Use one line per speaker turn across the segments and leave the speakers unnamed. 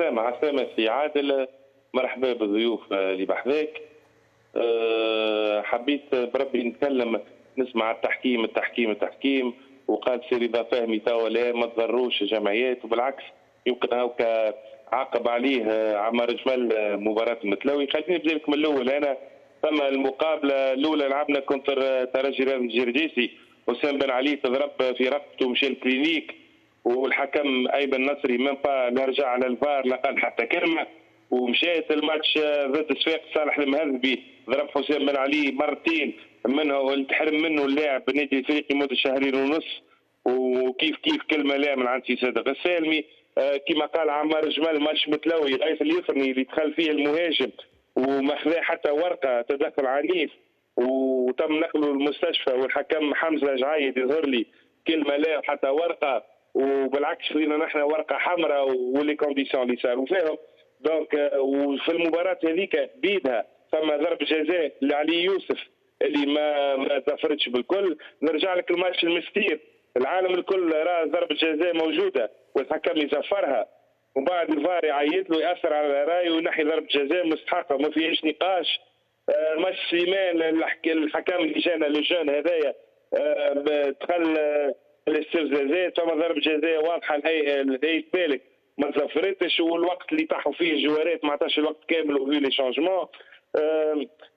عسلامة سي عادل، مرحبا بالضيوف اللي بحذاك. حبيت بربي نتكلم، نسمع التحكيم، وقال سي رضا فهمي توا لا ما تضروش الجمعيات، وبالعكس يمكن هاكا عاقب عليه عمار جمال مباراة المتلوي. خليني نبدا لك من الاول. انا ثم المقابله الاولى لعبنا كونتر ترجي الجرجيسي، وسام بن علي تضرب في رقبته ومشى الكلينيك، والحكم ايمن نصري من با لا رجع على الفار لا قال حتى كلمه، ومشيت الماتش ضد صفاق صالح المهذبي ضرب حسام بن علي مرتين، منه تحرم منه اللاعب بالنادي الافريقي مده شهرين ونص، وكيف كلمه لا من عند سي صادق السالمي. كما قال عمار جمال ماتش متلوي غيث اليسرني اللي دخل فيه المهاجم وما حتى ورقه تدخل عنيف، وتم نقله للمستشفى، والحكم حمزه جعيد يظهر لي كلمه لا حتى ورقه، وبالعكس خذينا نحن ورقه حمراء ولي كونديسيون اللي صاروا فيهم. دونك وفي المباراه هذيك بيدها ثم ضرب جزاء لعلي يوسف اللي ما تفردش بالكل. نرجع لك الماتش المستير، العالم الكل راه ضربه جزاء موجوده والحكم يزفرها، وبعد الفار يعيط له ياثر على رايه وينحي ضربه جزاء مستحقه ما فيهاش نقاش. ماتش سليمان الحكم اللي جانا لجان هذايا دخل الاستفزازات، ثم ضربه جزاء واضحه لهيئه بالك ما تزفرتش، والوقت اللي طاحوا فيه الجوارات ما عطاش الوقت كامل وفي لي شونجمون.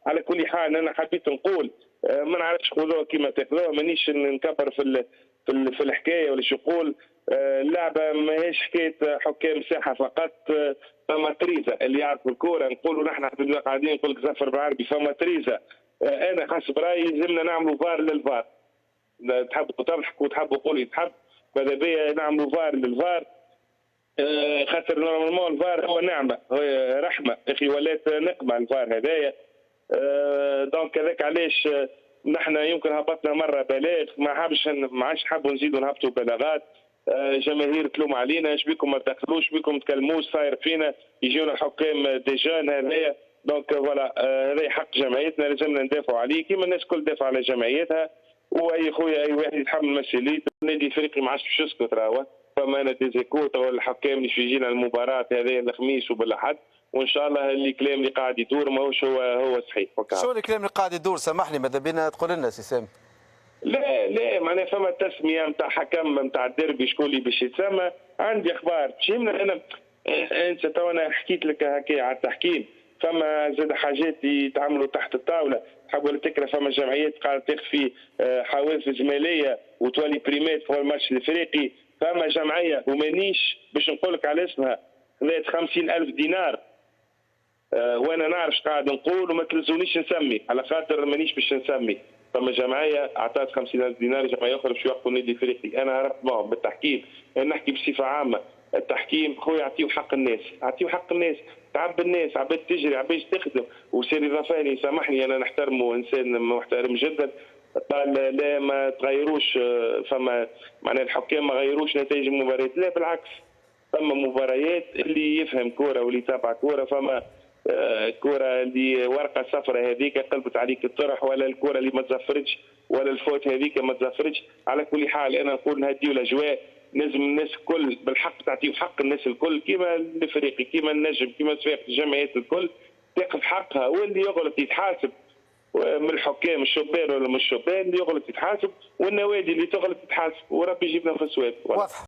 على كل حال انا حبيت نقول ما نعرفش خذوها كيما تاخذوها، مانيش نكبر في الحكايه ولا شو نقول. اللعبه ماهيش حكايه حكام ساحه فقط، فما تريزه اللي يعرف الكوره. نقولوا نحن قاعدين نقول لك زفر بالعربي، فما تريزه. انا حسب رايي لازمنا نعملوا فار للفار، تحبوا تضحكوا وتحبوا قولي تحب، ماذا بيا نعملوا فار للفار. خاطر نورمالمون الفار هو نعمه، هو رحمه اخي، ولات نقمه الفار هذايا. دونك هذاك علاش نحن يمكن هبطنا مره بلاغ، ما عادش حابوا نزيدوا نهبطوا بلاغات. جماهير تلوم علينا، ايش بيكم ما تدخلوش، بيكم تكلموش، صاير فينا يجيونا الحكام دي جون هذايا. دونك فوالا هذا حق جمعيتنا لازمنا ندافعوا عليه كيما الناس الكل تدافع على جمعيتها. واي خويا اي واحد يتحمل مسؤوليته، النادي الافريقي ما عادش باش يسكت راهو، فما انا ديزيكوت ولا الحكام اللي يجينا المباراه هذه الخميس وبالاحد، وان شاء الله الكلام اللي قاعد يدور ماهوش هو صحيح.
شو الكلام اللي قاعد يدور؟ سامحني ماذا بينا تقول لنا سي سامي.
لا معناها فما تسميه نتاع حكم نتاع الديربي شكون اللي باش يتسمى. عندي اخبار تجينا انا، انت تو انا حكيت لك هكا على التحكيم، فما زاد حاجات يتعملوا تحت الطاوله. حاول تكره فما جمعيات قاعده تخفي حوافز ماليه وتولي بريمات في الماتش الافريقي. فما جمعيه ومانيش باش نقول لك على اسمها خذات 50,000 دينار، وانا نعرف اش قاعد نقول وما تلزونيش نسمي على خاطر مانيش باش نسمي. فما جمعيه اعطت 50,000 دينار، جمعيه اخرى باش يوقفوا النادي الافريقي. انا عرفت معهم بالتحكيم، نحكي بصفه عامه. التحكيم خويا اعطيه حق الناس، اعطيه حق الناس، تعب الناس، عباد تجري، عباد تخدم. وسيري ظفاني سامحني انا نحترمه، انسان محترم جدا، قال لا ما تغيروش، فما معناها الحكام ما غيروش نتائج المباريات، لا بالعكس. فما مباريات اللي يفهم كوره واللي يتابع كوره، فما الكره اللي ورقه صفراء هذيك قلبت عليك الطرح، ولا الكره اللي ما تزفرتش، ولا الفوت هذيك ما تزفرتش. على كل حال انا نقول نهديو الاجواء، لازم الناس الكل بالحق تعطيو حق الناس الكل، كيما الافريقي كيما النجم كيما صفاق الجمعيات الكل تاخذ حقها، واللي يغلط يتحاسب من الحكام الشبان ولا مش الشبان، اللي يغلط يتحاسب، والنوادي اللي تغلط تتحاسب، وربي يجيبنا في السواد.
واضح.